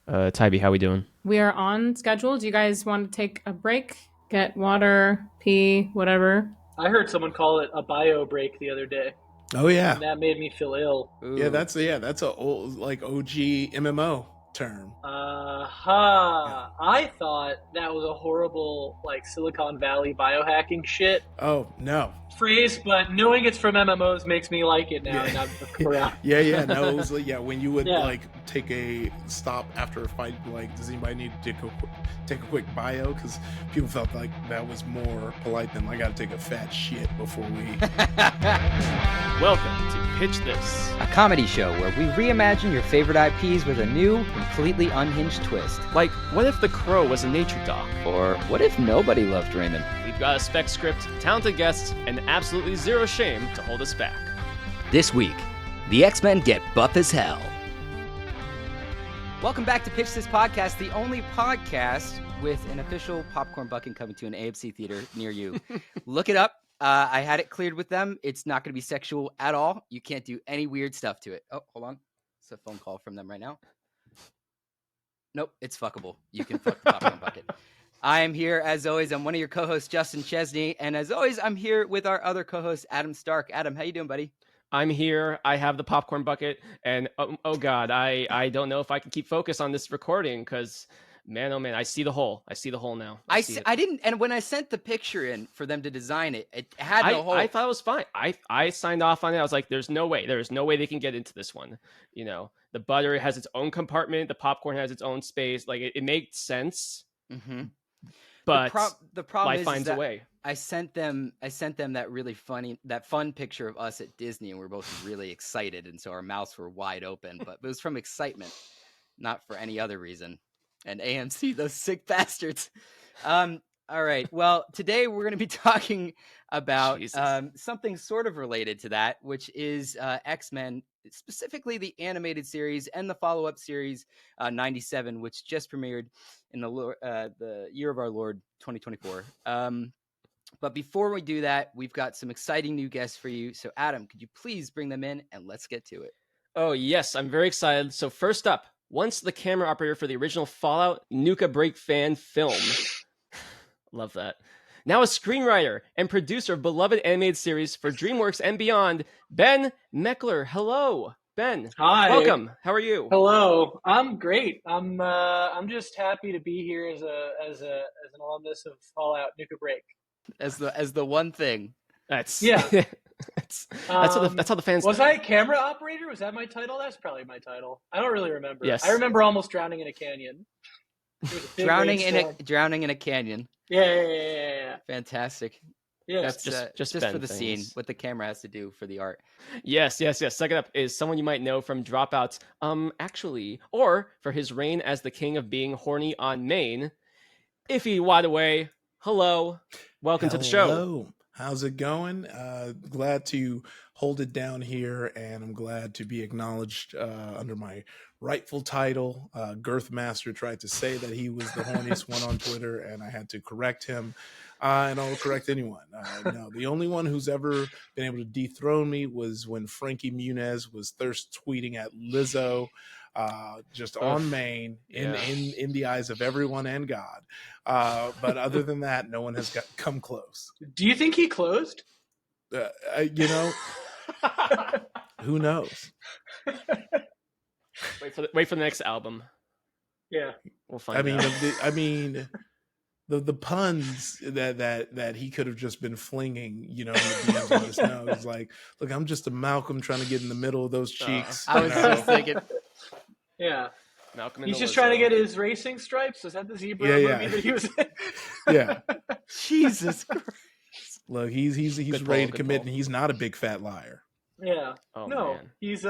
Tybee, how we doing? We are on schedule. Do you guys want to take a break? Get water, pee, whatever. I heard someone call it a bio break the other day, Oh yeah, and that made me feel ill. yeah. Ooh. That's a old like OG MMO term. Yeah. I thought that was a horrible, like, Silicon Valley biohacking shit Oh no. phrase, but knowing it's from MMOs makes me like it now, Yeah. and I'm around. yeah. No, it was like when you would Yeah. like take a stop after a fight. Like, does anybody need to take a quick bio? Because people felt like that was more polite than I got to take a fat shit before we. Welcome to Pitch This. A comedy show where we reimagine your favorite IPs with a new, completely unhinged twist. Like, what if The Crow was a nature doc? Or what if nobody loved Raymond? We've got a spec script, talented guests, and absolutely zero shame to hold us back. This week, the X-Men get buff as hell. Welcome back to Pitch This Podcast, the only podcast with an official popcorn bucket coming to an AMC theater near you. Look it up. I had it cleared with them. It's not going to be sexual at all. You can't do any weird stuff to it. Oh, hold on. It's a phone call from them right now. Nope, it's fuckable. You can fuck the popcorn bucket. I am here, as always. I'm one of your co-hosts, Justin Chesney. And as always, I'm here with our other co-host, Adam Stark. Adam, how you doing, buddy? I'm here. I have the popcorn bucket, and oh god, I don't know if I can keep focus on this recording because, man, oh man, I see the hole. I see the hole now. I didn't, and when I sent the picture in for them to design it, it had no hole. I thought it was fine. I signed off on it. I was like, there's no way they can get into this one. You know, the butter has its own compartment. The popcorn has its own space. Like it makes sense. Mm-hmm. But the problem life finds a way. I sent them that really fun picture of us at Disney, and we were both really excited, and so our mouths were wide open. But it was from excitement, not for any other reason. And AMC, those sick bastards. All right. Well, today we're going to be talking about something sort of related to that, which is X-Men, specifically the animated series and the follow-up series 97, which just premiered in the year of our Lord 2024. But before we do that, we've got some exciting new guests for you. So Adam, could you please bring them in and let's get to it? Oh, yes. I'm very excited. So first up, once the camera operator for the original Fallout Nuka Break fan film. Love that. Now a screenwriter and producer of beloved animated series for DreamWorks and beyond, Ben Mekler. Hello, Ben. Hi. Welcome. How are you? Hello. I'm great. I'm just happy to be here as an alumnus of Fallout Nuka Break. As the one thing. That's yeah. that's how the fans. Was I a camera operator? Was that my title? That's probably my title. I don't really remember. Yes. I remember almost drowning in a canyon. Drowning in a canyon. Yeah. Fantastic. Yeah. That's just Ben for the things. scene, what the camera has to do for the art. Yes. Second up is someone you might know from Dropouts, actually, or for his reign as the king of being horny on Maine, Nwadiwe. Hello. Welcome to the show. Hello. How's it going? Glad to hold it down here, and I'm glad to be acknowledged under my rightful title. Girth Master tried to say that he was the horniest one on Twitter, and I had to correct him. And I'll correct anyone. No, the only one who's ever been able to dethrone me was when Frankie Muniz was thirst tweeting at Lizzo, just on Maine, in the eyes of everyone and God. But other than that, no one has come close. Do you think he closed? Who knows? Wait for the next album. Yeah, we'll find out. The puns that he could have just been flinging, in the DMs on his nose, like, look, I'm just a Malcolm trying to get in the middle of those cheeks. I was just thinking. Yeah. Malcolm. He's just trying to get his racing stripes. Was that the zebra movie that he was in? Yeah. Jesus Christ. Look, he's ready to commit, and he's not a big fat liar. Yeah. Oh, no, man. He's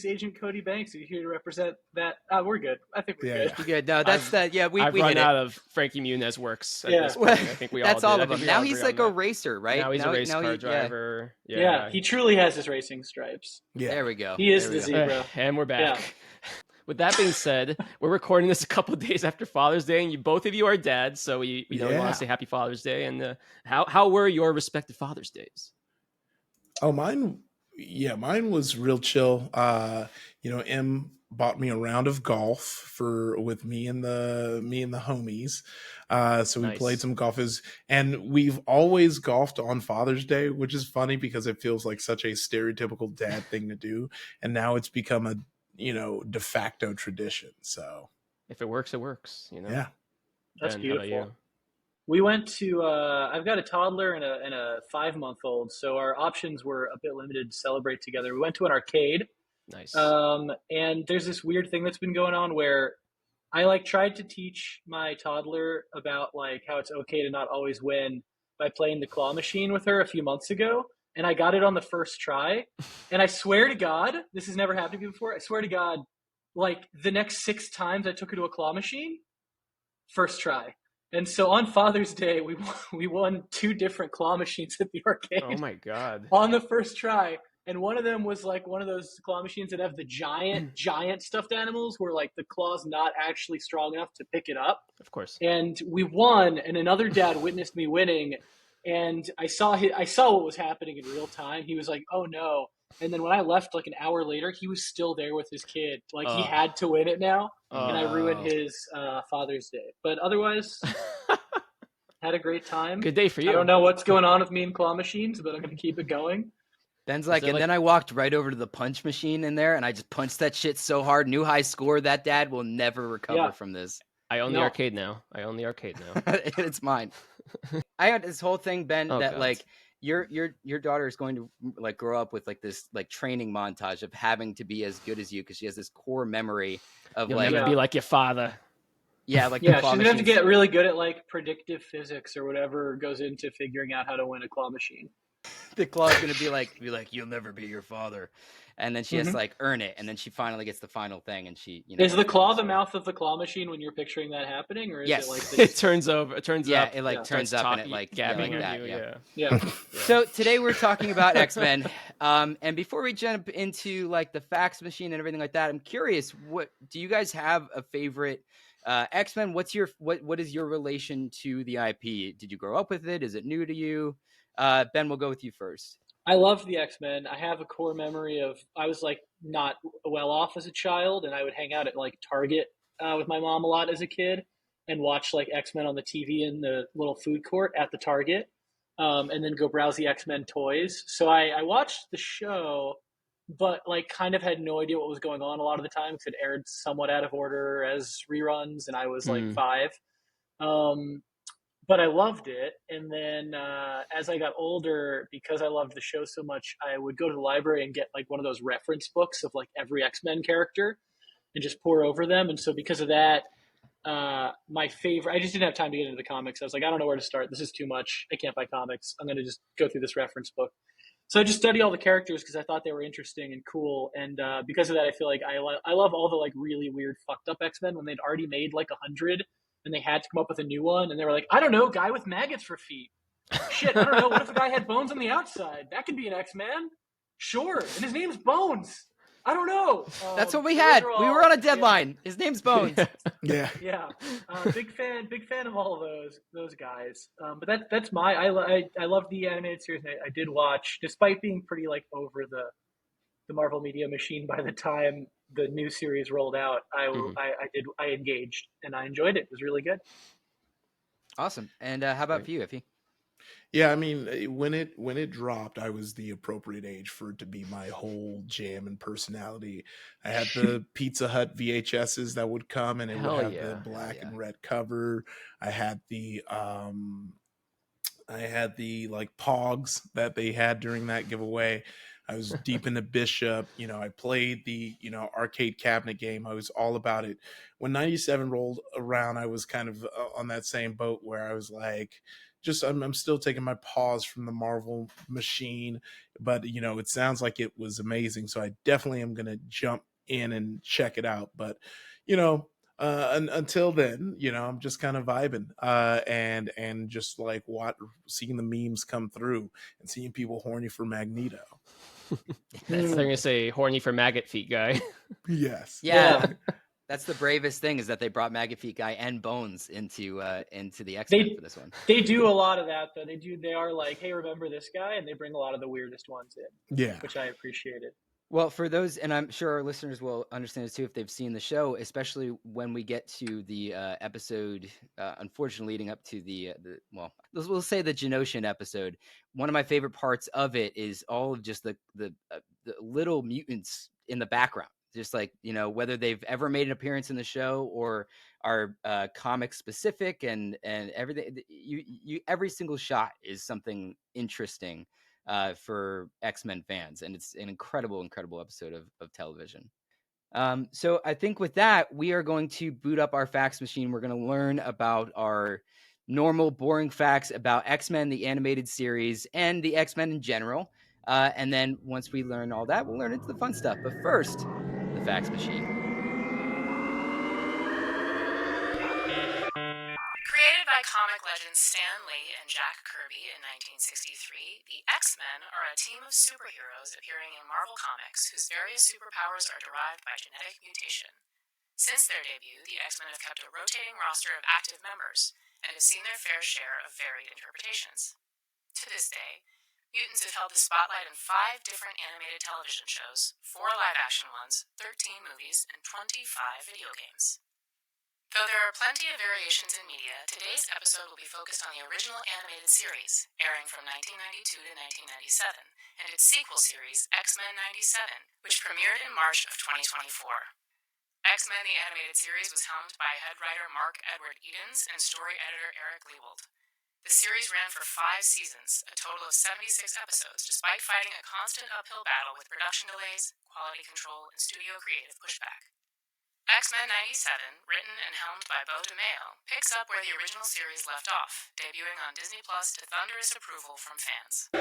Agent Cody Banks. He's here to represent that. We're good. I think we're good. You're good. No, that's that. Yeah, I've we run hit out it. of Frankie Muniz works. At Yeah. this point. I think we all. That's did. all I of think them. we all Now he's agree like on a that. racer, right? Now he's a race car driver. Yeah, he truly has his racing stripes. Yeah. There we go. He is the zebra. And we're back. Yeah. With that being said, we're recording this a couple of days after Father's Day, and both of you are dads, so we want to say Happy Father's Day. And how were your respective Father's Days? Oh, mine was real chill. M bought me a round of golf with me and the homies. So we played Nice. some golf, and we've always golfed on Father's Day, which is funny because it feels like such a stereotypical dad thing to do, and now it's become a de facto tradition. So If it works, it works. yeah. That's Ben, how about beautiful. you? We went to. I've got a toddler and a 5-month-old, so our options were a bit limited to celebrate together. We went to an arcade, Nice. and there's this weird thing that's been going on where I like tried to teach my toddler about like how it's okay to not always win by playing the claw machine with her a few months ago, and I got it on the first try. And I swear to God, this has never happened to me before. I swear to God, like the next 6 times I took her to a claw machine, first try. And so on Father's Day, we won 2 different claw machines at the arcade Oh my god. on the first try. And one of them was like one of those claw machines that have the giant stuffed animals where like the claw's not actually strong enough to pick it up. Of course. And we won, and another dad witnessed me winning, and I saw what was happening in real time. He was like, "Oh no." And then when I left like an hour later, he was still there with his kid. Like he had to win it now. And I ruined his Father's Day. But otherwise, had a great time. Good day for you. I don't know what's going on with me and claw machines, but I'm going to keep it going. Ben's like, and then I walked right over to the punch machine in there, and I just punched that shit so hard. New high score. That dad will never recover from this. I own the No. arcade now. It's mine. I had this whole thing, Ben, Oh, that God. like your daughter is going to like grow up with like this like training montage of having to be as good as you because she has this core memory of You'll like never be like your father. like Yeah, the claw she's going to have to machines. get really good at like predictive physics or whatever goes into figuring out how to win a claw machine. The claw's gonna be like you'll never be your father, and then she has to like earn it, and then she finally gets the final thing, and she Is the claw the mouth of the claw machine when you're picturing that happening, or is Yes. it like the, It turns up. it like turns up and it like gabbing like at that, you. yeah? So today we're talking about X-Men, and before we jump into like the fax machine and everything like that, I'm curious, what do you guys have a favorite X-Men? What is your relation to the IP? Did you grow up with it? Is it new to you? Ben, we'll go with you first. I love the X-Men. I have a core memory of I was like not well off as a child, and I would hang out at like Target with my mom a lot as a kid and watch like X-Men on the TV in the little food court at the Target, and then go browse the X-Men toys. So I watched the show, but like kind of had no idea what was going on a lot of the time because it aired somewhat out of order as reruns, and I was like 5. But I loved it. And then as I got older, because I loved the show so much, I would go to the library and get like one of those reference books of like every X-Men character and just pour over them. And so because of that, my favorite, I just didn't have time to get into the comics. I was like, I don't know where to start. This is too much. I can't buy comics. I'm going to just go through this reference book. So I just studied all the characters because I thought they were interesting and cool. And because of that, I feel like I love all the like really weird fucked up X-Men when they'd already made like 100 and they had to come up with a new one. And they were like, I don't know, guy with maggots for feet. Shit, I don't know. What if a guy had bones on the outside? That could be an X-Man. Sure. And his name's Bones. I don't know. That's what we those had. are We all- were on a deadline. His name's Bones. Yeah. Yeah, big fan of all of those guys. But that's my I love the animated series. And I did watch, despite being pretty like over the Marvel Media Machine by the time the new series rolled out. I engaged and I enjoyed it. It was really good. Awesome. And how about for you, Effie? Yeah, I mean, when it dropped, I was the appropriate age for it to be my whole jam and personality. I had the Pizza Hut VHSs that would come, and it Hell would have yeah. the black and red cover. I had the like Pogs that they had during that giveaway. I was deep into Bishop. I played the arcade cabinet game. I was all about it. When 97 rolled around, I was kind of on that same boat where I was like, I'm still taking my pause from the Marvel machine, but it sounds like it was amazing. So I definitely am going to jump in and check it out. But, until then, I'm just kind of vibing, and just like seeing the memes come through and seeing people horny for Magneto. They're gonna say horny for maggot feet guy. Yes. Yeah. That's the bravest thing is that they brought Maggot Feet Guy and Bones into the X-Men for this one. They do a lot of that though. They are like, hey, remember this guy, and they bring a lot of the weirdest ones in. Yeah. Which I appreciated. Well, for those, and I'm sure our listeners will understand this too if they've seen the show, especially when we get to the episode, unfortunately leading up to we'll say the Genosian episode. One of my favorite parts of it is all of just the little mutants in the background, just like, whether they've ever made an appearance in the show or are comic specific, and everything. Every single shot is something interesting for X-Men fans, and it's an incredible episode of television. So I think with that, we are going to boot up our fax machine. We're going to learn about our normal boring facts about X-Men, the animated series, and the X-Men in general. And then once we learn all that, we'll learn into the fun stuff. But first, the fax machine. Created by comic legends Stan Lee and Jack Kirby in 1963, the X-Men are a team of superheroes appearing in Marvel Comics whose various superpowers are derived by genetic mutation. Since their debut, the X-Men have kept a rotating roster of active members and have seen their fair share of varied interpretations. To this day, mutants have held the spotlight in 5 different animated television shows, 4 live-action ones, 13 movies, and 25 video games. Though there are plenty of variations in media, today's episode will be focused on the original animated series, airing from 1992 to 1997, and its sequel series, X-Men 97, which premiered in March of 2024. X-Men the Animated Series was helmed by head writer Mark Edward Edens and story editor Eric Lewald. The series ran for 5 seasons, a total of 76 episodes, despite fighting a constant uphill battle with production delays, quality control, and studio creative pushback. X-Men 97, written and helmed by Beau DeMayo, picks up where the original series left off, debuting on Disney Plus to thunderous approval from fans.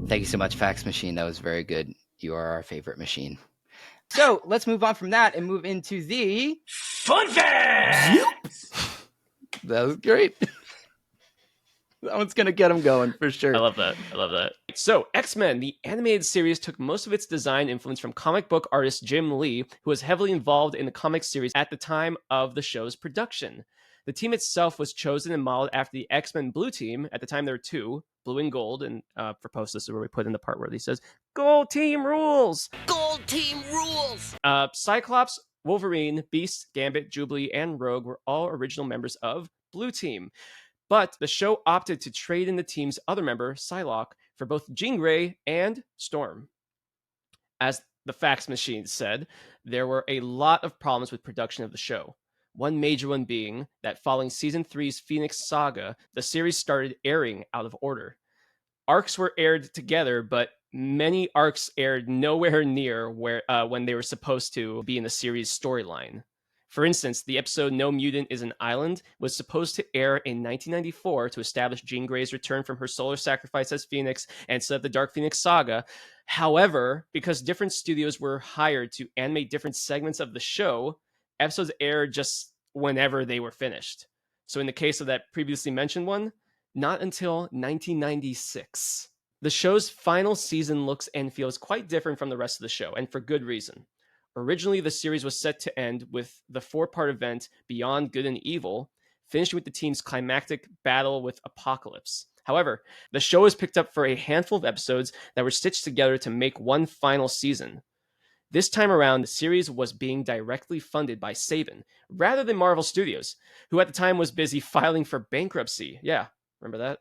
Thank you so much, Fax Machine. That was very good. You are our favorite machine. So let's move on from that and move into the Fun facts! That was great. That one's going to get them going for sure. I love that. So, X-Men, the animated series, took most of its design influence from comic book artist Jim Lee, who was heavily involved in the comic series at the time of the show's production. The team itself was chosen and modeled after the X-Men Blue Team. At the time, there were 2, blue and gold. And for post, this is where we put in the part where he says, "Gold Team rules! Gold Team rules!" Cyclops, Wolverine, Beast, Gambit, Jubilee, and Rogue were all original members of Blue Team. But the show opted to trade in the team's other member, Psylocke, for both Jean Grey and Storm. As the fax machine said, there were a lot of problems with production of the show. One major one being that following Season 3's Phoenix Saga, the series started airing out of order. Arcs were aired together, but many arcs aired nowhere near where when they were supposed to be in the series' storyline. For instance, the episode No Mutant is an Island was supposed to air in 1994 to establish Jean Grey's return from her solar sacrifice as Phoenix and set up the Dark Phoenix saga. However, because different studios were hired to animate different segments of the show, episodes aired just whenever they were finished. So in the case of that previously mentioned one, not until 1996. The show's final season looks and feels quite different from the rest of the show, and for good reason. Originally, the series was set to end with the 4-part event Beyond Good and Evil, finishing with the team's climactic battle with Apocalypse. However, the show was picked up for a handful of episodes that were stitched together to make one final season. This time around, the series was being directly funded by Saban, rather than Marvel Studios, who at the time was busy filing for bankruptcy. Yeah, remember that?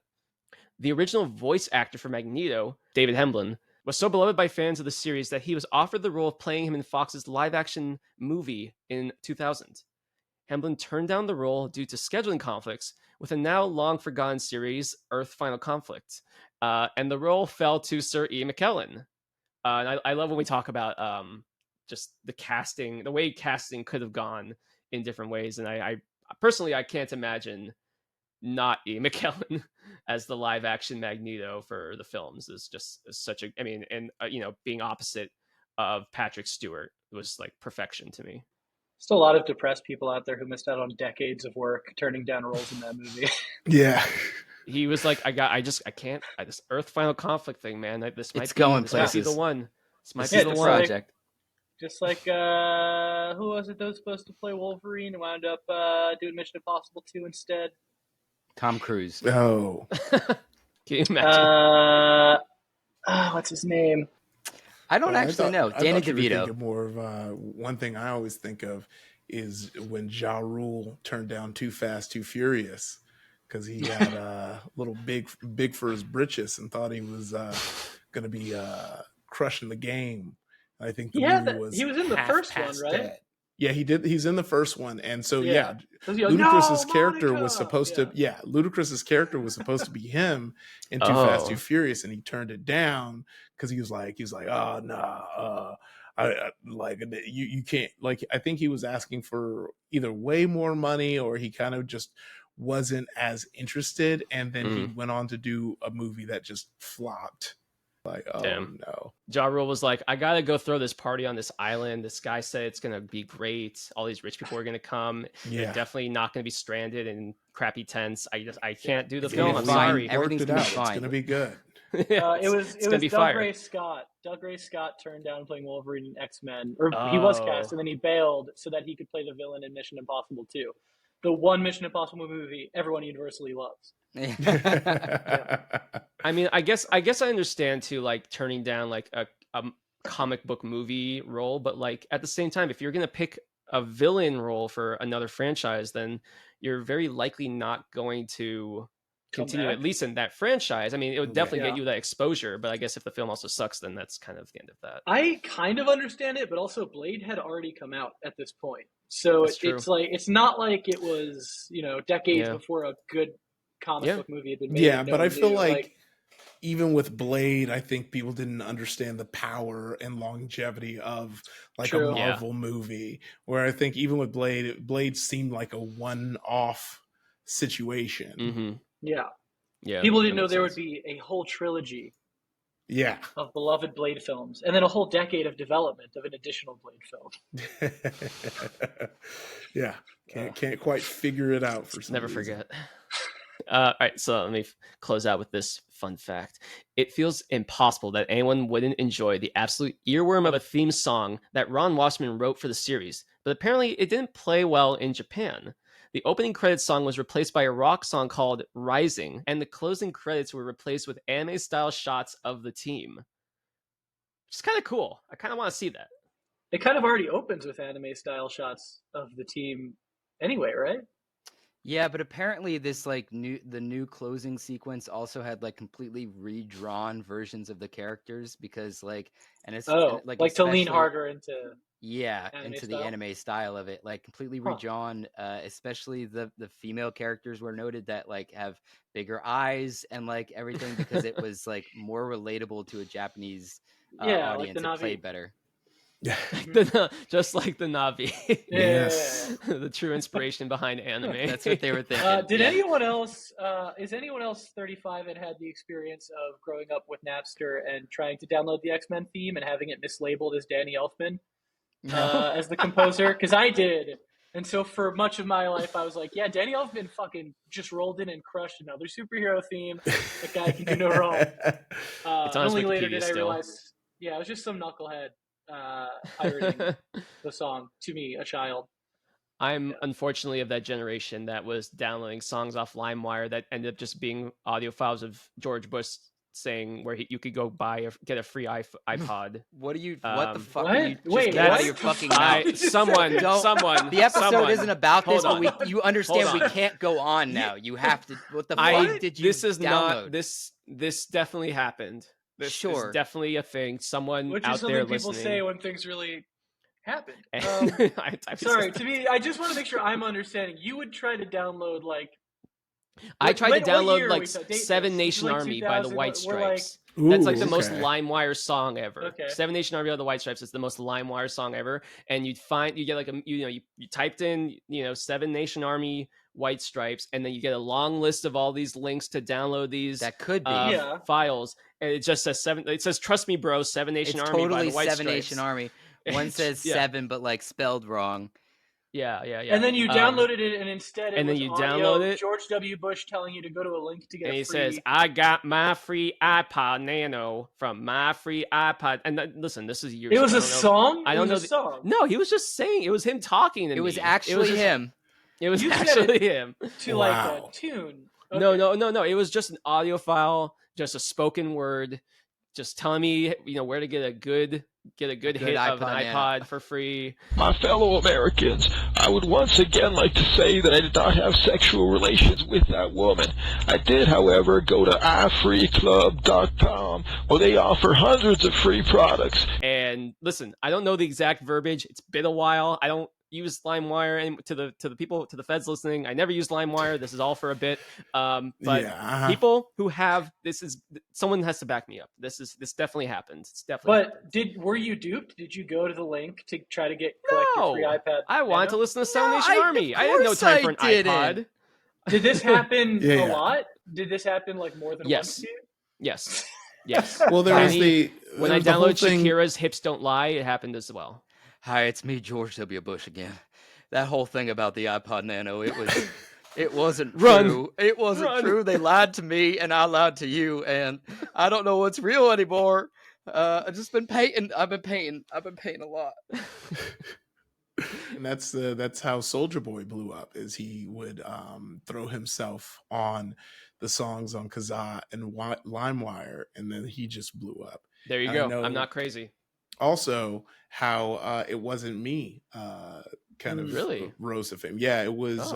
The original voice actor for Magneto, David Hemblen, was so beloved by fans of the series that he was offered the role of playing him in Fox's live-action movie in 2000. Hemblen turned down the role due to scheduling conflicts with a now long-forgotten series, Earth Final Conflict, and the role fell to Sir Ian McKellen. And I love when we talk about just the casting, the way casting could have gone in different ways, and I personally, I can't imagine not Ian McKellen as the live action Magneto for the films is such a, I mean, and being opposite of Patrick Stewart was like perfection to me. Still a lot of depressed people out there who missed out on decades of work turning down roles in that movie. Yeah. He was like, this Earth Final Conflict thing, man. This might be the one. This might be the one. Project. Just like, who was it that was supposed to play Wolverine and wound up doing Mission Impossible 2 instead? Tom Cruise. Oh. Can you imagine? What's his name? I don't actually know. Danny I thought you were DeVito. thinking more of one thing I always think of is when Ja Rule turned down Too Fast, Too Furious because he got a little big for his britches and thought he was going to be crushing the game. I think the movie was he was in the half first one, past right? dead. Yeah, he did. He's in the first one, and so Yeah. Ludacris's "No, character Monica!" was supposed to. Yeah, Ludacris's character was supposed to be him in Too Fast, Too Oh. Furious, and he turned it down because he was like, oh nah, I like you can't like. I think he was asking for either way more money or he kind of just wasn't as interested, and then he went on to do a movie that just flopped. Like, oh Damn. no. Ja Rule was like, I gotta go throw this party on this island. This guy said it's gonna be great. All these rich people are gonna come. Yeah. They're definitely not gonna be stranded in crappy tents. I can't do the It's film. gonna I'm be fine. sorry. Everything's Worked it gonna out. be It's fine. gonna be good. Yeah, It was gonna be Doug fire. Ray Scott. Doug Ray Scott turned down playing Wolverine in X-Men, or he was cast, and then he bailed so that he could play the villain in Mission Impossible 2, the one Mission Impossible movie everyone universally loves. I mean, I guess I understand too, like turning down like a comic book movie role, but like at the same time, if you're gonna pick a villain role for another franchise, then you're very likely not going to continue at least in that franchise. I mean, it would definitely get you that exposure, but I guess if the film also sucks, then that's kind of the end of that. I kind of understand it, but also Blade had already come out at this point, so it's like it's not like it was decades before a good comic book movie had been made. Yeah, but I feel like even with Blade, I think people didn't understand the power and longevity of like a Marvel movie. Where I think even with Blade seemed like a one-off situation. Mm-hmm. Yeah. People didn't know there would be a whole trilogy. Yeah. Of beloved Blade films, and then a whole decade of development of an additional Blade film. Yeah, can't quite figure it out for some Never reason. forget. All right, so let me close out with this fun fact. It feels impossible that anyone wouldn't enjoy the absolute earworm of a theme song that Ron Wasserman wrote for the series, but apparently it didn't play well in Japan. The opening credits song was replaced by a rock song called Rising, and the closing credits were replaced with anime-style shots of the team. Which is kind of cool. I kind of want to see that. It kind of already opens with anime-style shots of the team anyway, right? Yeah, but apparently this the new closing sequence also had like completely redrawn versions of the characters because it's like to lean harder into the anime style of it, like completely redrawn. Especially the female characters were noted that like have bigger eyes and like everything because it was like more relatable to a Japanese audience. It played better. Just like the Navi. Yes. The true inspiration behind anime. That's what they were thinking. Did anyone else, is anyone else 35 and had the experience of growing up with Napster and trying to download the X-Men theme and having it mislabeled as Danny Elfman as the composer? Because I did. And so for much of my life, I was like, yeah, Danny Elfman fucking just rolled in and crushed another superhero theme. That guy can do no wrong. Only later did I realize, it was just some knucklehead pirating the song to me, a child. I'm unfortunately of that generation that was downloading songs off LimeWire that ended up just being audio files of George Bush saying where you could go get a free iPod. What the fuck? What? Are you Wait, get out what? of your fucking mouth. Someone. The episode isn't about this, Hold but on. you understand Hold we on. can't go on now. You have to. What the fuck did you This is download? not this definitely happened. This is definitely a thing. Someone Which out is something there people listening. say when things really happen. Sorry, to me, I just want to make sure I'm understanding. You would try to download I tried to download like Seven Nation Army by the White Stripes. Ooh, That's like the most LimeWire song ever. Okay. Seven Nation Army by the White Stripes is the most LimeWire song ever. And you get like you typed in Seven Nation Army White Stripes, and then you get a long list of all these links to download these That could be. files, and it just says seven. It says "Trust me, bro." Seven Nation It's Army totally by the White Seven Stripes. Nation Army. One says seven, but like spelled wrong. Yeah. And then you downloaded it, and instead and was then you audio, download it. George W. Bush telling you to go to a link to get And a he free... says, "I got my free iPod Nano from my free iPod." And listen, this is years. It was ago. a song? I don't know. Song. No, he was just saying. It was him talking to me. It was actually him. It was You said actually him. To like a tune. Okay. No. It was just an audio file, just a spoken word just telling me, where to get a good hit of an iPod for free. My fellow Americans, I would once again like to say that I did not have sexual relations with that woman. I did, however, go to ifreeclub.com, where they offer hundreds of free products. And listen, I don't know the exact verbiage. It's been a while. I don't use LimeWire, and to the people, to the feds listening, I never used LimeWire. This is all for a bit. But people who have someone has to back me up. This definitely happens. It's definitely. But were you duped? Did you go to the link to try to collect your free iPad? I wanted to listen to Seven Nation Army. I had no time for an iPod. Did this happen a lot? Did this happen like more than once to you? Yes. Well, when I downloaded Shakira's "Hips Don't Lie," it happened as well. Hi, it's me, George W. Bush again. That whole thing about the iPod Nano, it wasn't true. It wasn't true. They lied to me, and I lied to you, and I don't know what's real anymore. I've just been painting. I've been painting a lot. And that's how Soulja Boy blew up. Is he would throw himself on the songs on Kazaa and LimeWire, and then he just blew up. There you go. I'm not crazy. Also, how It Wasn't Me kind of really rose to fame. Yeah, it was.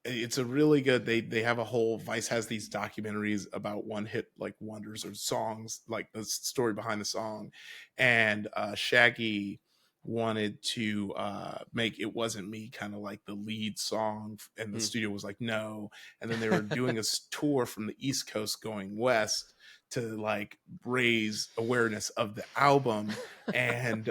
It's a really good. They have a whole. Vice has these documentaries about one hit like wonders or songs, like the story behind the song, and Shaggy wanted to make It Wasn't Me kind of like the lead song, and the studio was like no, and then they were doing a tour from the East Coast going west to like raise awareness of the album, and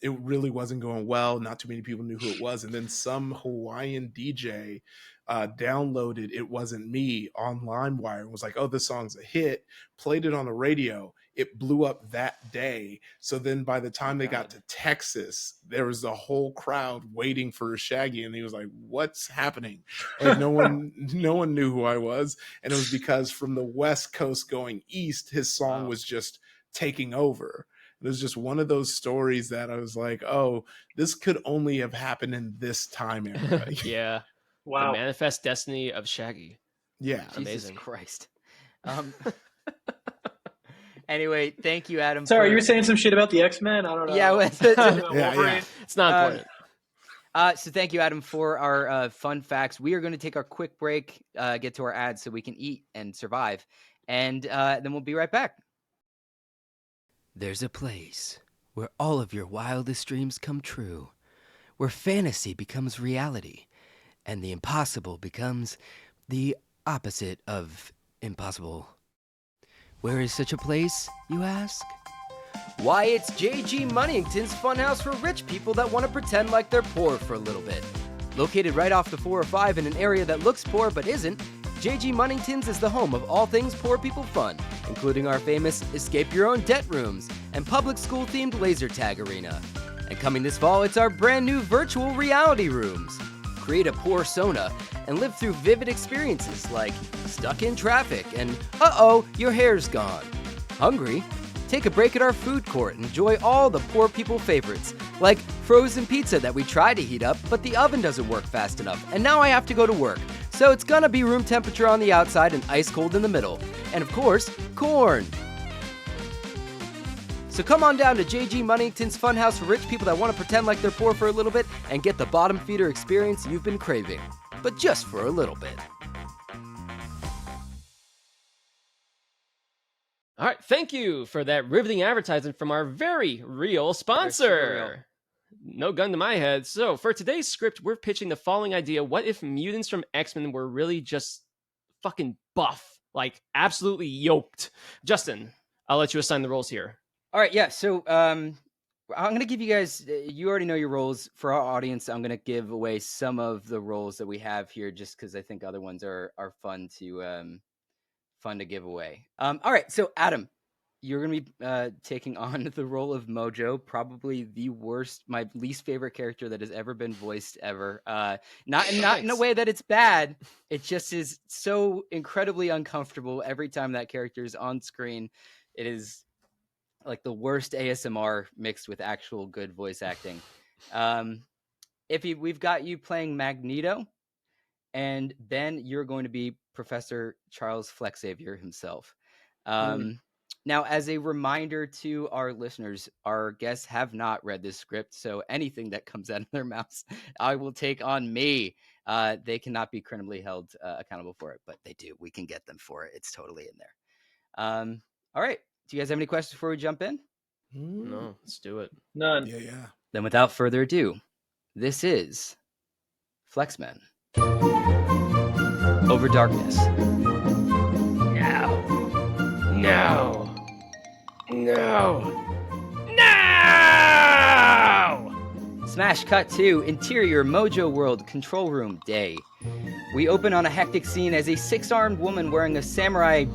it really wasn't going well. Not too many people knew who it was, and then some Hawaiian DJ downloaded It Wasn't Me on LimeWire and was like, oh, this song's a hit, played it on the radio. It blew up that day. So then by the time they got to Texas, there was a whole crowd waiting for Shaggy, and he was like, what's happening? Like no one knew who I was. And it was because from the West Coast going east, his song was just taking over. It was just one of those stories that I was like, oh, this could only have happened in this time era. Yeah. Wow. The manifest destiny of Shaggy. Yeah. Jesus Christ. Anyway, thank you, Adam. Sorry, you were saying some shit about the X-Men? I don't know. Yeah, it's not important. So thank you, Adam, for our fun facts. We are going to take our quick break, get to our ads so we can eat and survive, and then we'll be right back. There's a place where all of your wildest dreams come true, where fantasy becomes reality, and the impossible becomes the opposite of impossible. Where is such a place, you ask? Why, it's J.G. Munnington's Funhouse for rich people that want to pretend like they're poor for a little bit. Located right off the 405 in an area that looks poor but isn't, J.G. Munnington's is the home of all things poor people fun, including our famous Escape Your Own Debt rooms and public school-themed laser tag arena. And coming this fall, it's our brand new virtual reality rooms. Create a persona and live through vivid experiences like stuck in traffic and uh-oh, your hair's gone. Hungry? Take a break at our food court and enjoy all the poor people favorites, like frozen pizza that we try to heat up, but the oven doesn't work fast enough, and now I have to go to work. So it's gonna be room temperature on the outside and ice cold in the middle. And of course, corn. So come on down to J.G. Munnington's Funhouse for rich people that want to pretend like they're poor for a little bit and get the bottom feeder experience you've been craving. But just for a little bit. All right, thank you for that riveting advertisement from our very real sponsor. No gun to my head. So for today's script, we're pitching the following idea. What if mutants from X-Men were really just fucking buff? Like absolutely yoked. Justin, I'll let you assign the roles here. All right, yeah, so I'm going to give you guys, you already know your roles. For our audience, I'm going to give away some of the roles that we have here just because I think other ones are fun to give away. All right, so Adam, you're going to be taking on the role of Mojo, probably the worst, my least favorite character that has ever been voiced ever. Not in a way that it's bad. It just is so incredibly uncomfortable every time that character is on screen. It is like the worst ASMR mixed with actual good voice acting. We've got you playing Magneto, and Ben, you're going to be Professor Charles Flex-Xavier himself. Now, as a reminder to our listeners, our guests have not read this script, so anything that comes out of their mouths, I will take on me. They cannot be criminally held accountable for it, but they do. We can get them for it. It's totally in there. All right. Do you guys have any questions before we jump in? No, let's do it. None. Yeah. Then without further ado, this is FleX-Men. Over Darkness. No! Smash cut to interior Mojo World control room day. We open on a hectic scene as a 6-armed woman wearing a samurai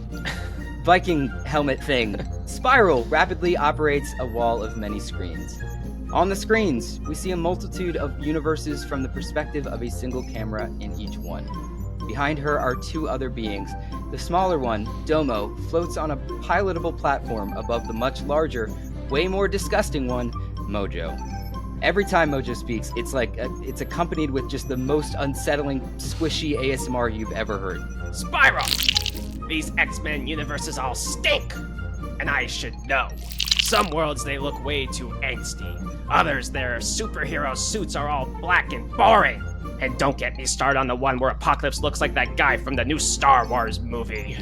Viking helmet thing, Spiral, rapidly operates a wall of many screens. On the screens, we see a multitude of universes from the perspective of a single camera in each one. Behind her are 2 other beings. The smaller one, Domo, floats on a pilotable platform above the much larger, way more disgusting one, Mojo. Every time Mojo speaks, it's accompanied with just the most unsettling, squishy ASMR you've ever heard. Spiral! These X-Men universes all stink! And I should know. Some worlds they look way too angsty. Others, their superhero suits are all black and boring. And don't get me started on the one where Apocalypse looks like that guy from the new Star Wars movie.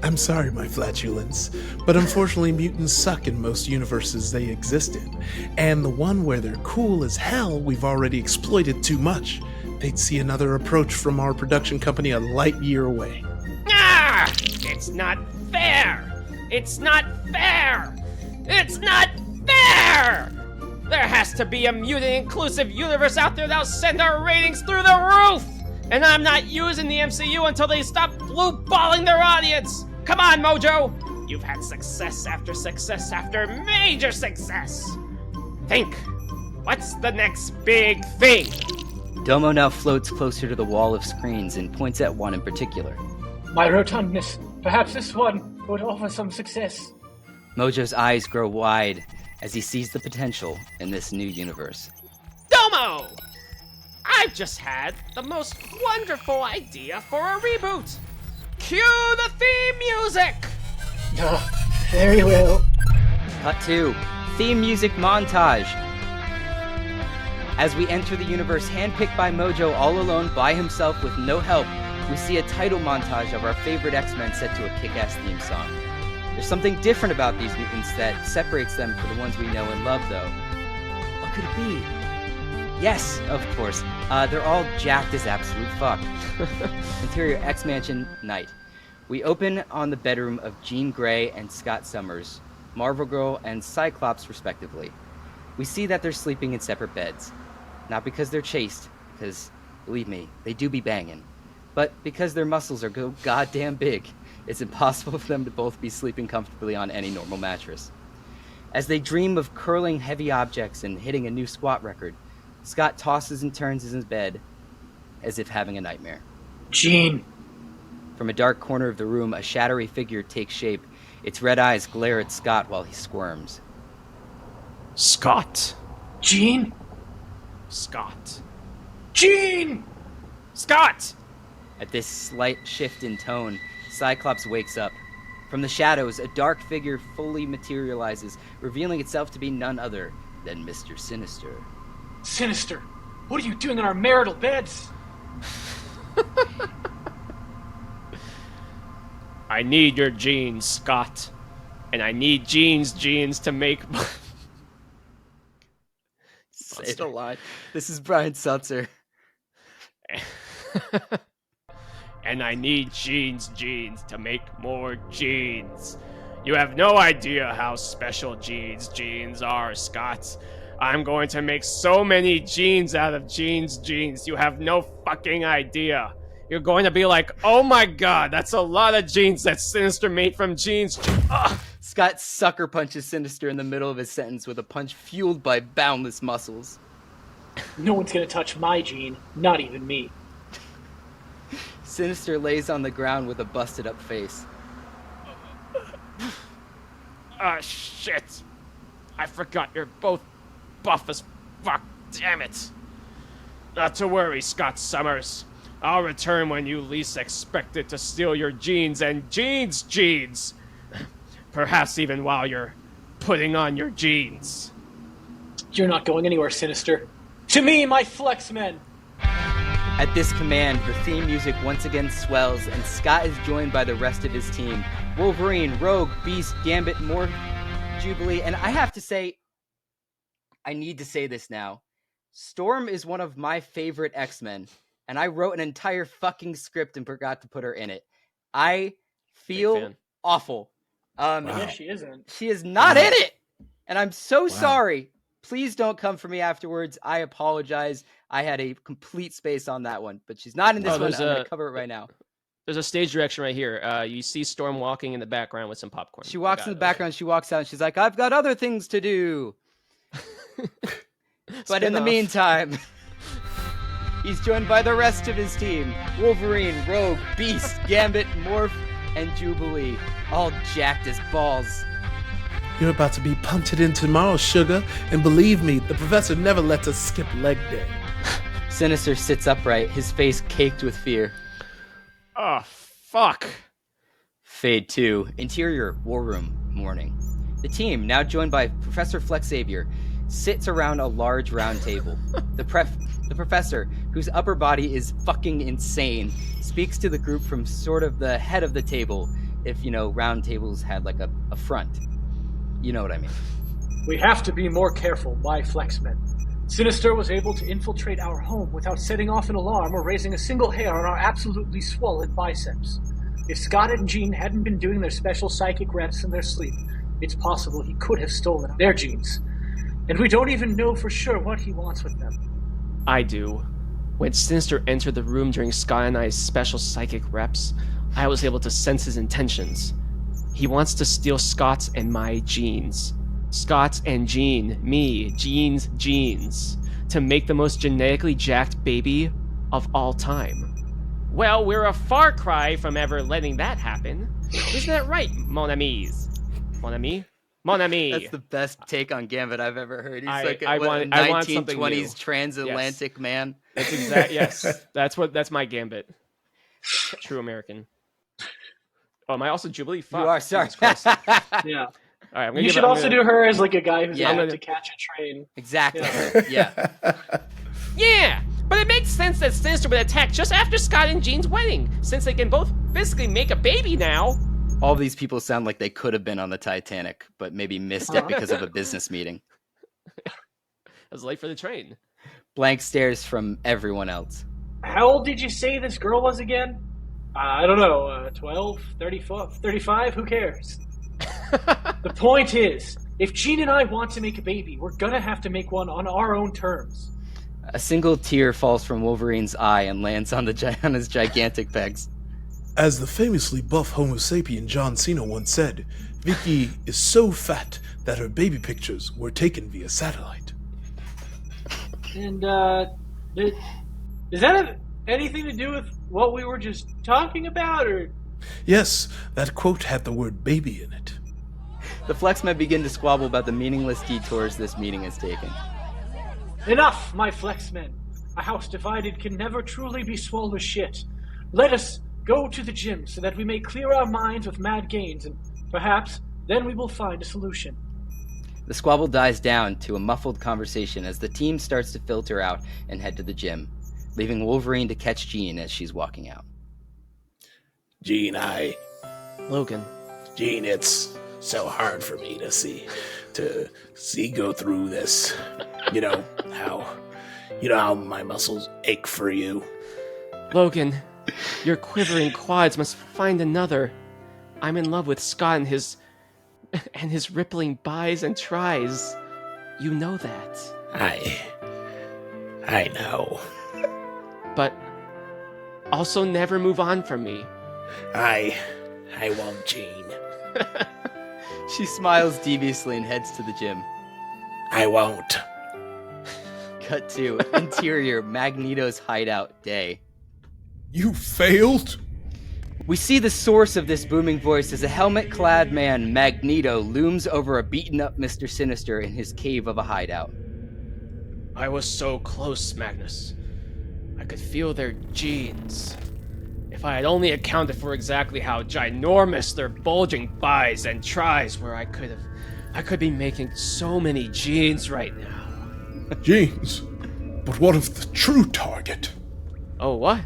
I'm sorry, my flatulence, but unfortunately mutants suck in most universes they exist in. And the one where they're cool as hell, we've already exploited too much. They'd see another approach from our production company a light year away. Ah! It's not fair! It's not fair! It's not fair! There has to be a mutant-inclusive universe out there that'll send our ratings through the roof! And I'm not using the MCU until they stop blue-balling their audience! Come on, Mojo! You've had success after major success! Think! What's the next big thing? Domo now floats closer to the wall of screens and points at one in particular. My rotundness. Perhaps this one would offer some success. Mojo's eyes grow wide as he sees the potential in this new universe. Domo! I've just had the most wonderful idea for a reboot! Cue the theme music! Very well. Cut 2. Theme music montage. As we enter the universe handpicked by Mojo all alone by himself with no help, we see a title montage of our favorite X-Men set to a kick-ass theme song. There's something different about these mutants that separates them from the ones we know and love, though. What could it be? Yes, of course. They're all jacked as absolute fuck. Interior X-Mansion night. We open on the bedroom of Jean Grey and Scott Summers, Marvel Girl and Cyclops respectively. We see that they're sleeping in separate beds. Not because they're chaste, because, believe me, they do be banging, but because their muscles are goddamn big. It's impossible for them to both be sleeping comfortably on any normal mattress. As they dream of curling heavy objects and hitting a new squat record, Scott tosses and turns in his bed as if having a nightmare. Jean. From a dark corner of the room, a shadowy figure takes shape. Its red eyes glare at Scott while he squirms. Scott. Jean. Scott. Jean! Scott! At this slight shift in tone, Cyclops wakes up. From the shadows, a dark figure fully materializes, revealing itself to be none other than Mr. Sinister. Sinister, what are you doing in our marital beds? I need your genes, Scott. And I need Jean's genes to make... Say the line. This is Brian Seltzer. And I need Jean's genes to make more genes. You have no idea how special Jean's genes are, Scott. I'm going to make so many genes out of Jean's genes. You have no fucking idea. You're going to be like, oh my god, that's a lot of genes that Sinister made from Jean's genes. Scott sucker punches Sinister in the middle of his sentence with a punch fueled by boundless muscles. No one's gonna touch my Jean, not even me. Sinister lays on the ground with a busted up face. Ah, shit. I forgot you're both buff as fuck, damn it. Not to worry, Scott Summers. I'll return when you least expect it to steal your genes and Jean's genes. Perhaps even while you're putting on your jeans. You're not going anywhere, Sinister. To me, my FleX-Men! At this command, the theme music once again swells, and Scott is joined by the rest of his team. Wolverine, Rogue, Beast, Gambit, Morph, Jubilee, and I have to say, I need to say this now. Storm is one of my favorite X-Men, and I wrote an entire fucking script and forgot to put her in it. I feel awful. Yeah, she isn't. She is not in it, and I'm so sorry. Please don't come for me afterwards. I apologize. I had a complete space on that one, but she's not in this one. I'm going to cover it right now. There's a stage direction right here. You see Storm walking in the background with some popcorn. She walks in the background. She walks out, and she's like, I've got other things to do. But in the meantime, he's joined by the rest of his team. Wolverine, Rogue, Beast, Gambit, Morph, and Jubilee. All jacked as balls. You're about to be punted in tomorrow, sugar. And believe me, the professor never lets us skip leg day. Sinister sits upright, his face caked with fear. Oh, fuck. Fade 2. Interior War Room. Morning. The team, now joined by Professor Flex-Xavier, sits around a large round table. The professor, whose upper body is fucking insane, speaks to the group from sort of the head of the table, if, round tables had like a front. You know what I mean. We have to be more careful, my FleX-Men. Sinister was able to infiltrate our home without setting off an alarm or raising a single hair on our absolutely swollen biceps. If Scott and Jean hadn't been doing their special psychic reps in their sleep, it's possible he could have stolen their genes. And we don't even know for sure what he wants with them. I do. When Sinister entered the room during Scott and I's special psychic reps, I was able to sense his intentions. He wants to steal Scott's and my genes. Scott's and Jean, me, Jean's genes, to make the most genetically jacked baby of all time. Well, we're a far cry from ever letting that happen. Isn't that right, mon amis? Mon ami? Mon ami. That's the best take on Gambit I've ever heard. He's I want 1920s transatlantic man. That's exactly yes. That's my Gambit. True American. Oh, am I also Jubilee? Fuck. You are, sorry. Yeah. All right, you should also do her as like a guy who's about to catch a train. Exactly. Yeah. Yeah, but it makes sense that Sinister would attack just after Scott and Jean's wedding, since they can both physically make a baby now. All these people sound like they could have been on the Titanic, but maybe missed it because of a business meeting. I was late for the train. Blank stares from everyone else. How old did you say this girl was again? I don't know, 12, 35, who cares? The point is, if Jean and I want to make a baby, we're gonna have to make one on our own terms. A single tear falls from Wolverine's eye and lands on his gigantic pegs. As the famously buff Homo sapien John Cena once said, Vicky is so fat that her baby pictures were taken via satellite. And, does that have anything to do with what we were just talking about, or? Yes, that quote had the word baby in it. The FleX-Men begin to squabble about the meaningless detours this meeting has taken. Enough, my FleX-Men. A house divided can never truly be swallowed with shit. Let us go to the gym so that we may clear our minds with mad gains, and perhaps then we will find a solution. The squabble dies down to a muffled conversation as the team starts to filter out and head to the gym, leaving Wolverine to catch Jean as she's walking out. Jean, Logan. Jean, it's so hard for me to see go through this. You know how my muscles ache for you. Logan, your quivering quads must find another. I'm in love with Scott and his rippling buys and tries. You know that. I know. But also never move on from me. I won't, Jean. She smiles deviously and heads to the gym. I won't. Cut to interior Magneto's hideout day. You failed? We see the source of this booming voice as a helmet-clad man, Magneto, looms over a beaten-up Mr. Sinister in his cave of a hideout. I was so close, Magnus. I could feel their genes. If I had only accounted for exactly how ginormous their bulging thighs and tries were, I could be making so many jeans right now. Jeans? But what of the true target? Oh, what?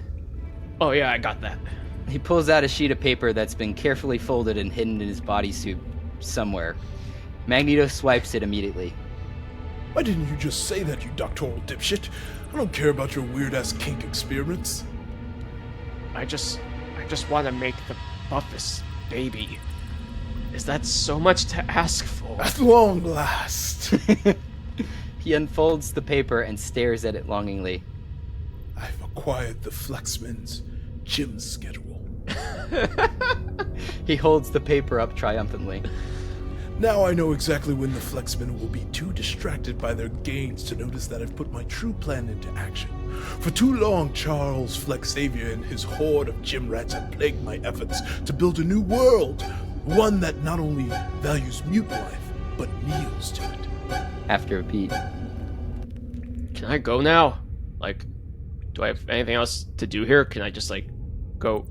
Oh, yeah, I got that. He pulls out a sheet of paper that's been carefully folded and hidden in his bodysuit somewhere. Magneto swipes it immediately. Why didn't you just say that, you doctoral dipshit? I don't care about your weird-ass kink experiments. I just want to make the buffest baby. Is that so much to ask for? At long last. He unfolds the paper and stares at it longingly. I've acquired the FleX-Men's gym schedule. He holds the paper up triumphantly. Now I know exactly when the FleX-Men will be too distracted by their gains to notice that I've put my true plan into action. For too long, Charles Flex Xavier and his horde of gym rats have plagued my efforts to build a new world. One that not only values mutant life, but kneels to it. After a beat. Can I go now? Like, do I have anything else to do here? Can I just, go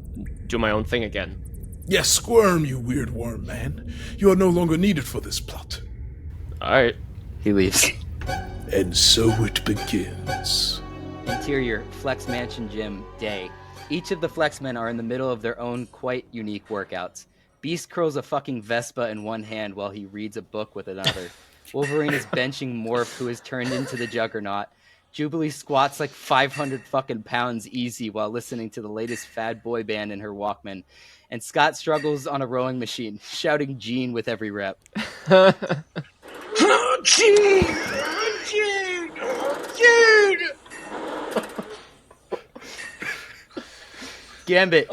do my own thing again? Yes, squirm, you weird worm man. You are no longer needed for this plot. Alright. He leaves. And so it begins. Interior, Flex Mansion Gym, day. Each of the Flex-Men are in the middle of their own quite unique workouts. Beast curls a fucking Vespa in one hand while he reads a book with another. Wolverine is benching Morph, who has turned into the Juggernaut. Jubilee squats like 500 fucking pounds easy while listening to the latest fad boy band in her Walkman. And Scott struggles on a rowing machine, shouting Gene with every rep. Gene! Gene! Gene! Gambit,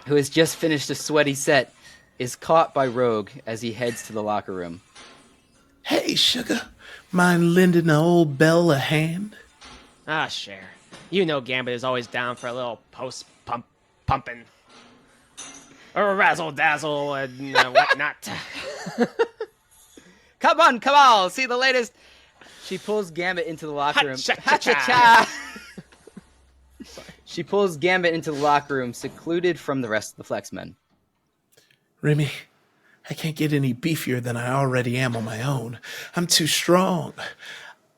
who has just finished a sweaty set, is caught by Rogue as he heads to the locker room. Hey, sugar. Mind lending the old Belle a hand? Ah, Cher. You know Gambit is always down for a little post-pumping. Or razzle-dazzle and whatnot. Come on, see the latest. She pulls Gambit into the locker room. Ha-cha-cha-cha. She pulls Gambit into the locker room, secluded from the rest of the Flex-Men. Remy, I can't get any beefier than I already am on my own. I'm too strong.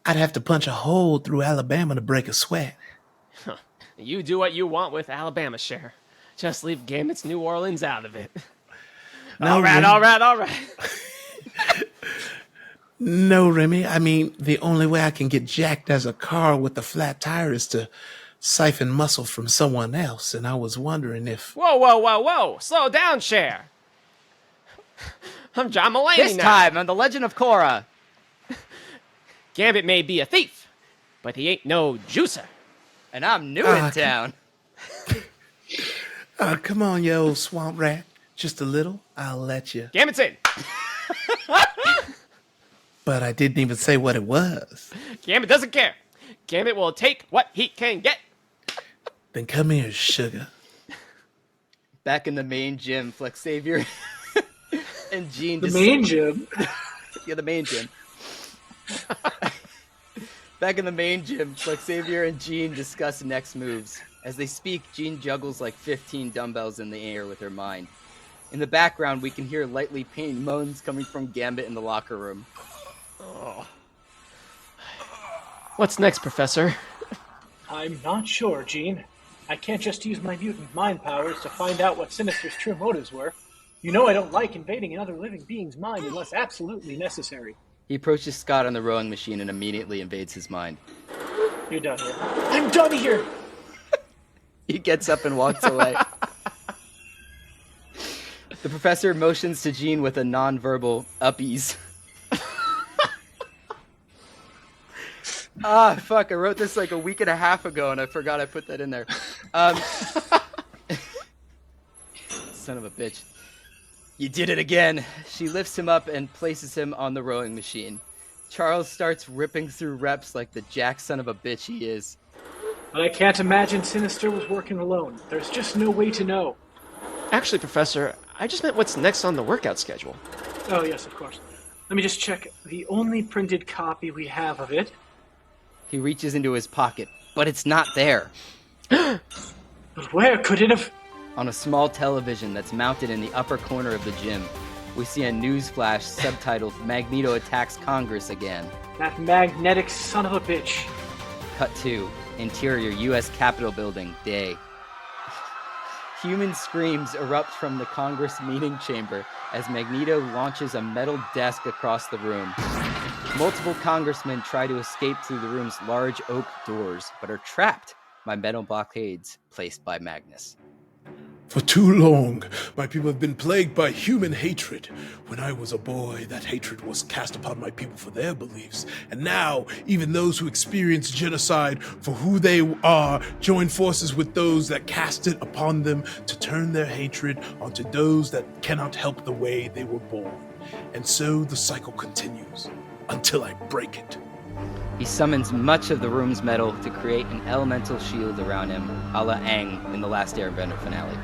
I'd have to punch a hole through Alabama to break a sweat. You do what you want with Alabama, Cher. Just leave Gambit's New Orleans out of it. No, all right. No, Remy. I mean, the only way I can get jacked as a car with a flat tire is to siphon muscle from someone else, and I was wondering if... Whoa. Slow down, Cher. I'm John Mulaney This now. time on The Legend of Korra. Gambit may be a thief, but he ain't no juicer. And I'm new in town. Come on, you old swamp rat. Just a little, I'll let you. Gambit's in. But I didn't even say what it was. Gambit doesn't care. Gambit will take what he can get. Then come here, sugar. Back in the main gym, Flex Xavier and Gene. The main gym? Yeah, the main gym. Back in the main gym, Flex Xavier and Gene discuss next moves. As they speak, Gene juggles like 15 dumbbells in the air with her mind. In the background, we can hear lightly pained moans coming from Gambit in the locker room. Oh. What's next, Professor? I'm not sure, Gene. I can't just use my mutant mind powers to find out what Sinister's true motives were. You know I don't like invading another living being's mind unless absolutely necessary. He approaches Scott on the rowing machine and immediately invades his mind. You're done here. I'm done here! He gets up and walks away. The professor motions to Gene with a non-verbal uppies. Fuck, I wrote this like a week and a half ago and I forgot I put that in there. Son of a bitch. You did it again. She lifts him up and places him on the rowing machine. Charles starts ripping through reps like the jack son of a bitch he is. But I can't imagine Sinister was working alone. There's just no way to know. Actually, Professor, I just meant what's next on the workout schedule. Oh, yes, of course. Let me just check the only printed copy we have of it. He reaches into his pocket, but it's not there. But where could it have... On a small television that's mounted in the upper corner of the gym, we see a news flash subtitled Magneto Attacks Congress Again. That magnetic son of a bitch. Cut 2. Interior U.S. Capitol Building, day. Human screams erupt from the Congress meeting chamber as Magneto launches a metal desk across the room. Multiple congressmen try to escape through the room's large oak doors, but are trapped by metal blockades placed by Magnus. For too long, my people have been plagued by human hatred. When I was a boy, that hatred was cast upon my people for their beliefs. And now, even those who experience genocide for who they are join forces with those that cast it upon them to turn their hatred onto those that cannot help the way they were born. And so the cycle continues, until I break it. He summons much of the room's metal to create an elemental shield around him, a la Aang in the Last Airbender finale.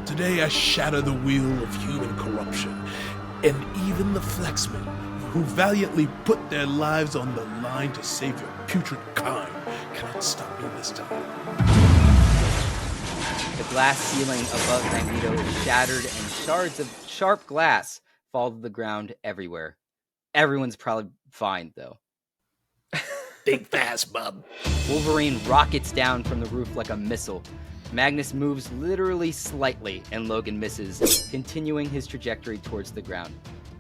Today I shatter the wheel of human corruption, and even the FleX-Men, who valiantly put their lives on the line to save your putrid kind, cannot stop me this time. The glass ceiling above Magneto is shattered, and shards of sharp glass fall to the ground everywhere. Everyone's probably fine, though. Think fast, bub. Wolverine rockets down from the roof like a missile. Magnus moves literally slightly, and Logan misses, continuing his trajectory towards the ground.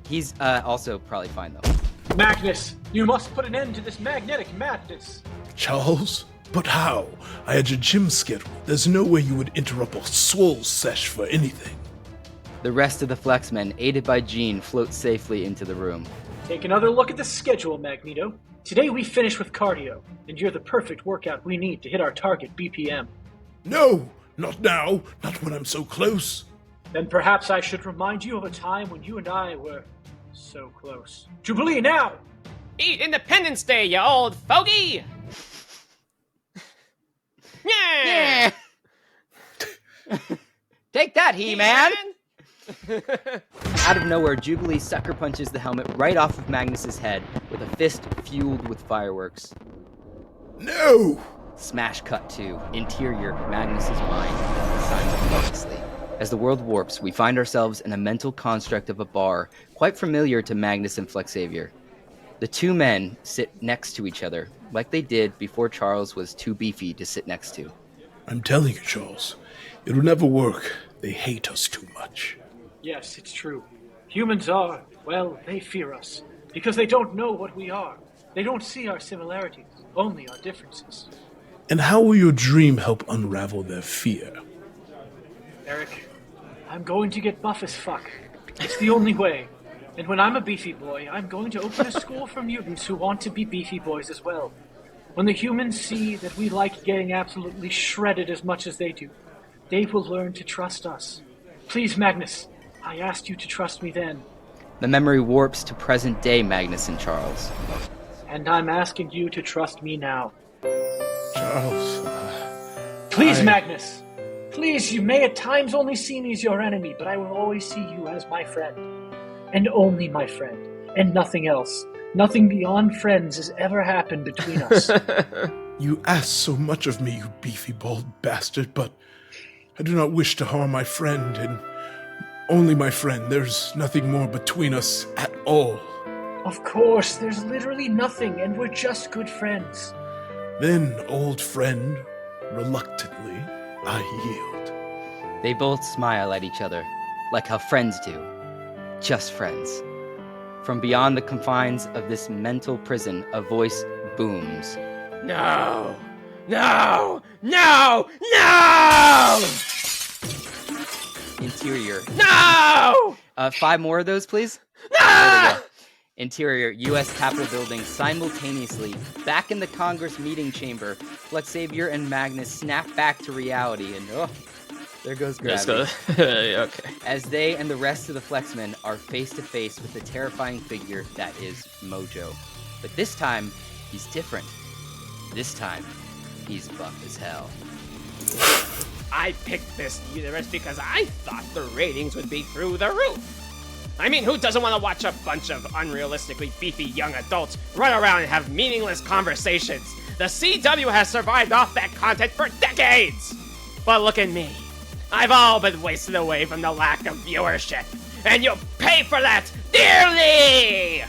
He's also probably fine, though. Magnus, you must put an end to this magnetic madness. Charles? But how? I had your gym schedule. There's no way you would interrupt a swole sesh for anything. The rest of the FleX-Men, aided by Jean, float safely into the room. Take another look at the schedule, Magneto. Today we finish with cardio, and you're the perfect workout we need to hit our target BPM. No! Not now! Not when I'm so close! Then perhaps I should remind you of a time when you and I were so close. Jubilee now! Eat Independence Day, you old fogey! Yeah! Take that, He-Man! Out of nowhere, Jubilee sucker punches the helmet right off of Magnus's head with a fist fueled with fireworks. No! Smash cut to interior Magnus's mind simultaneously. As the world warps, we find ourselves in a mental construct of a bar quite familiar to Magnus and Flexavior. The two men sit next to each other, like they did before Charles was too beefy to sit next to. I'm telling you, Charles, it'll never work. They hate us too much. Yes, it's true. Humans are, well, they fear us, because they don't know what we are. They don't see our similarities, only our differences. And how will your dream help unravel their fear? Eric, I'm going to get buff as fuck. It's the only way. And when I'm a beefy boy, I'm going to open a school for mutants who want to be beefy boys as well. When the humans see that we like getting absolutely shredded as much as they do, they will learn to trust us. Please, Magnus, I asked you to trust me then. The memory warps to present-day Magnus and Charles. And I'm asking you to trust me now. Charles, Please, Magnus! Please, you may at times only see me as your enemy, but I will always see you as my friend. And only my friend. And nothing else. Nothing beyond friends has ever happened between us. You ask so much of me, you beefy bald bastard, but I do not wish to harm my friend, and only my friend. There's nothing more between us at all. Of course, there's literally nothing, and we're just good friends. Then, old friend, reluctantly, I yield. They both smile at each other, like how friends do. Just friends. From beyond the confines of this mental prison, a voice booms. No! No! No! No! Interior. No! 5 more of those, please. Ah! There we go. Interior, U.S. Capitol building simultaneously. Back in the Congress meeting chamber, Flexavior and Magnus snap back to reality, and there goes gravity. Okay. As they and the rest of the FleX-Men are face to face with the terrifying figure that is Mojo. But this time, he's different. This time, he's buff as hell. I picked this universe because I thought the ratings would be through the roof. I mean, who doesn't want to watch a bunch of unrealistically beefy young adults run around and have meaningless conversations? The CW has survived off that content for decades! But look at me. I've all been wasted away from the lack of viewership, and you'll pay for that dearly!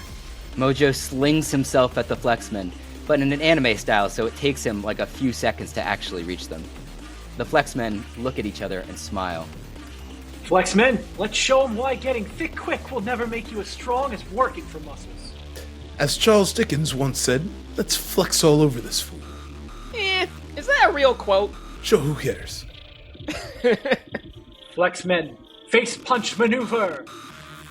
Mojo slings himself at the FleX-Men, but in an anime style, so it takes him like a few seconds to actually reach them. The FleX-Men look at each other and smile. FleX-Men, let's show them why getting thick quick will never make you as strong as working for muscles. As Charles Dickens once said, let's flex all over this fool. Is that a real quote? Sure, who cares? FleX-Men, face punch maneuver!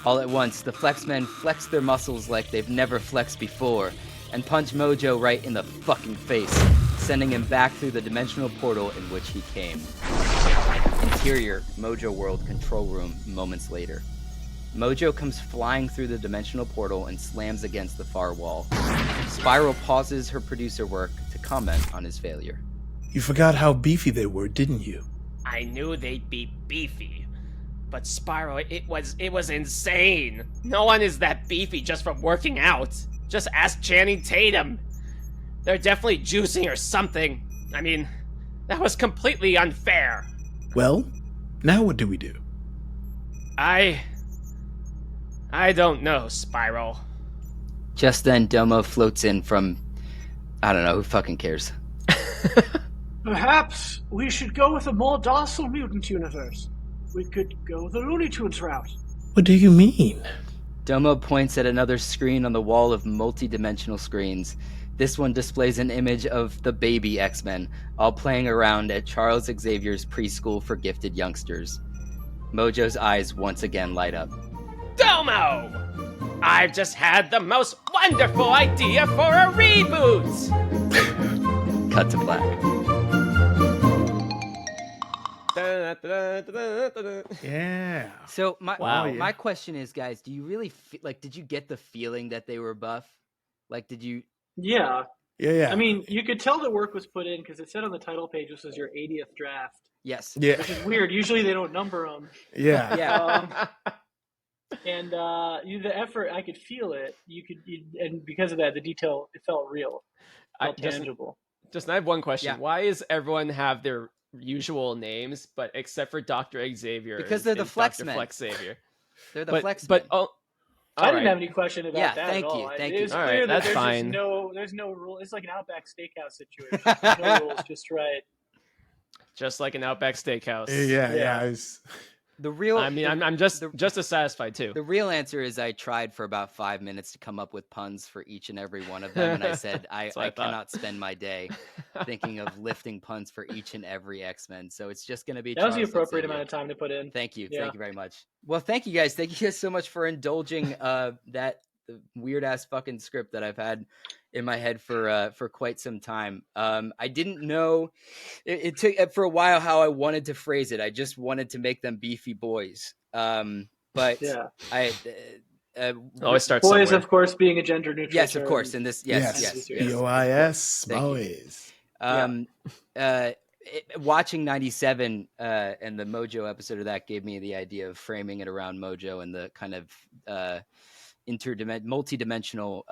All at once, the FleX-Men flex their muscles like they've never flexed before and punch Mojo right in the fucking face, sending him back through the dimensional portal in which he came. Interior Mojo World control room moments later. Mojo comes flying through the dimensional portal and slams against the far wall. Spiral pauses her producer work to comment on his failure. You forgot how beefy they were, didn't you? I knew they'd be beefy. But Spiral, it was insane. No one is that beefy just from working out. Just ask Channing Tatum. They're definitely juicing or something. I mean, that was completely unfair. Well, now what do we do? I don't know, Spiral. Just then, Domo floats in from... I don't know, who fucking cares? Perhaps we should go with a more docile mutant universe. We could go the Looney Tunes route. What do you mean? Domo points at another screen on the wall of multi-dimensional screens. This one displays an image of the baby X-Men, all playing around at Charles Xavier's preschool for gifted youngsters. Mojo's eyes once again light up. Domo! I've just had the most wonderful idea for a reboot! Cut to black. Yeah. So my Yeah. question is, guys, do you really did you get the feeling that they were buff? Like, did you? Yeah. Yeah. I mean, you could tell the work was put in because it said on the title page this was your 80th draft. Yes. Yeah. Which is weird. Usually they don't number them. Yeah. Yeah. And the effort, I could feel it. And because of that, the detail, it felt real, felt tangible. Just I have one question. Yeah. Why does everyone have their usual names, but except for Dr. Xavier? Because they're the FleX-Men. Dr. Flex Xavier. They're the FleX-Men. But oh, I didn't have any question about that thank at all. you, thank It you. is All clear right, that that's there's fine. there's no rule. It's like an Outback Steakhouse situation. No rules, just right. just like an Outback Steakhouse. Yeah. The real. I mean, I'm just as satisfied too. The real answer is I tried for about 5 minutes to come up with puns for each and every one of them, and I said I what I thought. cannot spend my day thinking of lifting puns for each and every X-Men. So it's just going to be. That was the Charles appropriate Xavier. amount of time to put in. Thank you. Yeah. Thank you very much. Well, thank you guys. Thank you guys so much for indulging that weird ass fucking script that I've had in my head for quite some time. I didn't know it took for a while how I wanted to phrase it. I just wanted to make them beefy boys. But Yeah. I Always start Boys, somewhere. of course, being a gender neutral. yes, of term. course. In this, yes. BOIS, Thank you. boys. Watching 97 and the Mojo episode of that gave me the idea of framing it around Mojo and the kind of multi-dimensional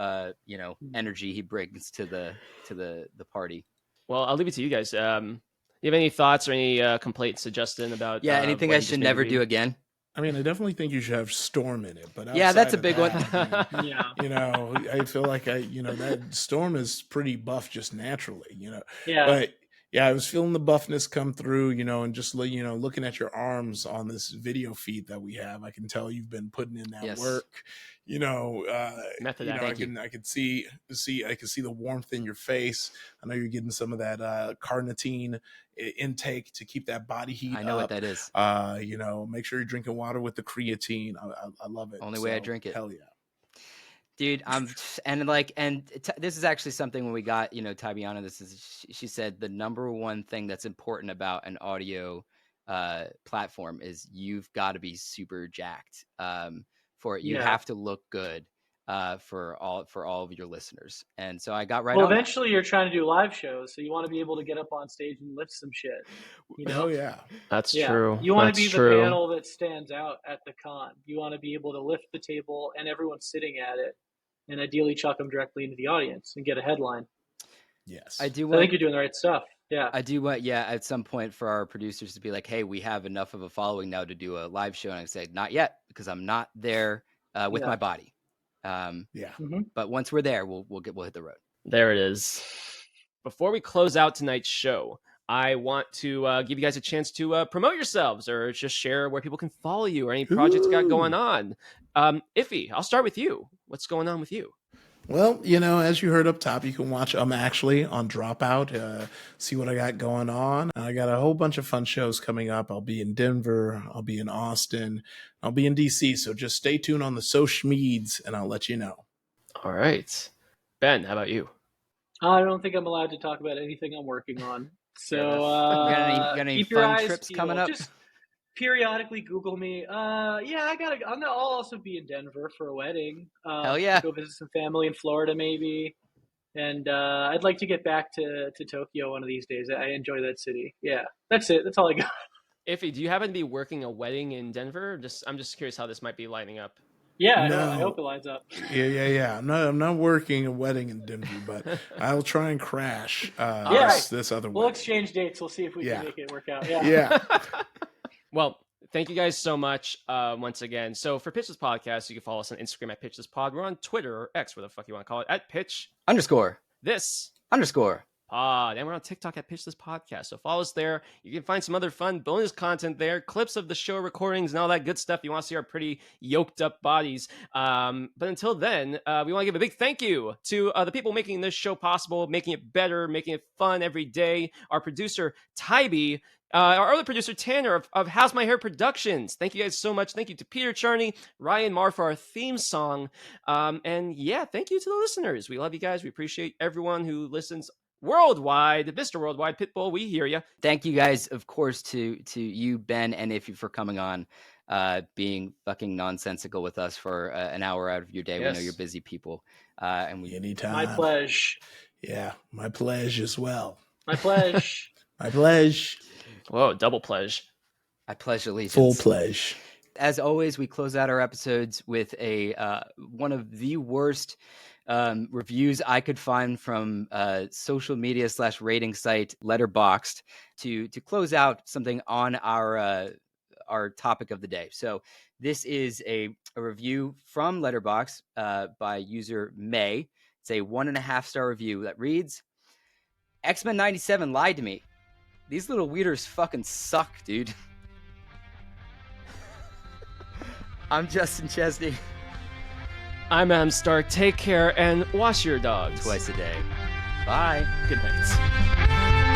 energy he brings to the party. Well, I'll leave it to you guys. You have any thoughts or any complaints to Justin about? Anything what I he just should made never read? do again. I mean, I definitely think you should have Storm in it, but Yeah, that's outside a big of one. that, Yeah. You know, I feel like that Storm is pretty buff just naturally, Yeah. But yeah, I was feeling the buffness come through, and just looking at your arms on this video feed that we have, I can tell you've been putting in that Yes. work. Method I acting. can see the warmth in your face. I know you're getting some of that carnitine intake to keep that body heat. I know up. what that is. Make sure you're drinking water with the creatine. I love it. Only way I drink it. Hell yeah. Dude, this is actually something when we got, Tybee on, she said the number one thing that's important about an audio platform is you've got to be super jacked for it. You Yeah. have to look good for all of your listeners. And so I got right Well, on. eventually you're trying to do live shows, so you want to be able to get up on stage and lift some shit. Oh yeah. That's Yeah. true. You want That's to be true. the panel that stands out at the con. You want to be able to lift the table and everyone's sitting at it, and ideally chuck them directly into the audience and get a headline. Yes. I do I want think you're doing the right stuff. Yeah. I do want, at some point for our producers to be like, hey, we have enough of a following now to do a live show. And I say, not yet, because I'm not there with my body. But once we're there, we'll hit the road. There it is. Before we close out tonight's show, I want to give you guys a chance to promote yourselves or just share where people can follow you or any projects you got going on. Iffy, I'll start with you. What's going on with you? Well, as you heard up top, you can watch actually on Dropout, see what I got going on. I got a whole bunch of fun shows coming up. I'll be in Denver, I'll be in Austin, I'll be in DC. So just stay tuned on the social medias and I'll let you know. All right. Ben, how about you? I don't think I'm allowed to talk about anything I'm working on. So got any keep your fun eyes trips peeled. coming up? Just periodically Google me. I'll also be in Denver for a wedding. Hell yeah. Go visit some family in Florida maybe. And I'd like to get back to Tokyo one of these days. I enjoy that city. Yeah, that's it. That's all I got. Iffy, do you happen to be working a wedding in Denver? I'm just curious how this might be lining up. Yeah, No. I hope it lines up. Yeah. I'm not working a wedding in Denver, but I'll try and crash this other We'll wedding. exchange dates. We'll see if we can make it work out. Yeah. Yeah. Well, thank you guys so much once again. So for Pitch This Podcast, you can follow us on Instagram at Pitch This Pod. We're on Twitter or X, whatever the fuck you want to call it, at Pitch This Pod. And we're on TikTok at Pitch This Podcast. So follow us there. You can find some other fun bonus content there, clips of the show recordings and all that good stuff. You want to see our pretty yoked up bodies. But until then, we want to give a big thank you to the people making this show possible, making it better, making it fun every day. Our producer, Tybee. Our other producer, Tanner, of How's My Hair Productions. Thank you guys so much. Thank you to Peter Charney, Ryan Marr for our theme song. And thank you to the listeners. We love you guys. We appreciate everyone who listens worldwide. Mr. Worldwide Pitbull, we hear you. Thank you guys, of course, to you, Ben, and Iffy for coming on, being fucking nonsensical with us for an hour out of your day. Yes. We know you're busy people. And we Anytime. My pleasure. Yeah, my pleasure as well. My pleasure. My pleasure. Whoa, double pledge. I pledge allegiance. Full pleasure. As always, we close out our episodes with a one of the worst reviews I could find from social media / rating site Letterboxd to close out something on our topic of the day. So this is a review from Letterboxd by user May. It's a 1.5-star review that reads, X-Men 97 lied to me. These little weeders fucking suck, dude. I'm Justin Chesney. I'm Adam Stark. Take care and wash your dogs Twice a day. Bye. Good night.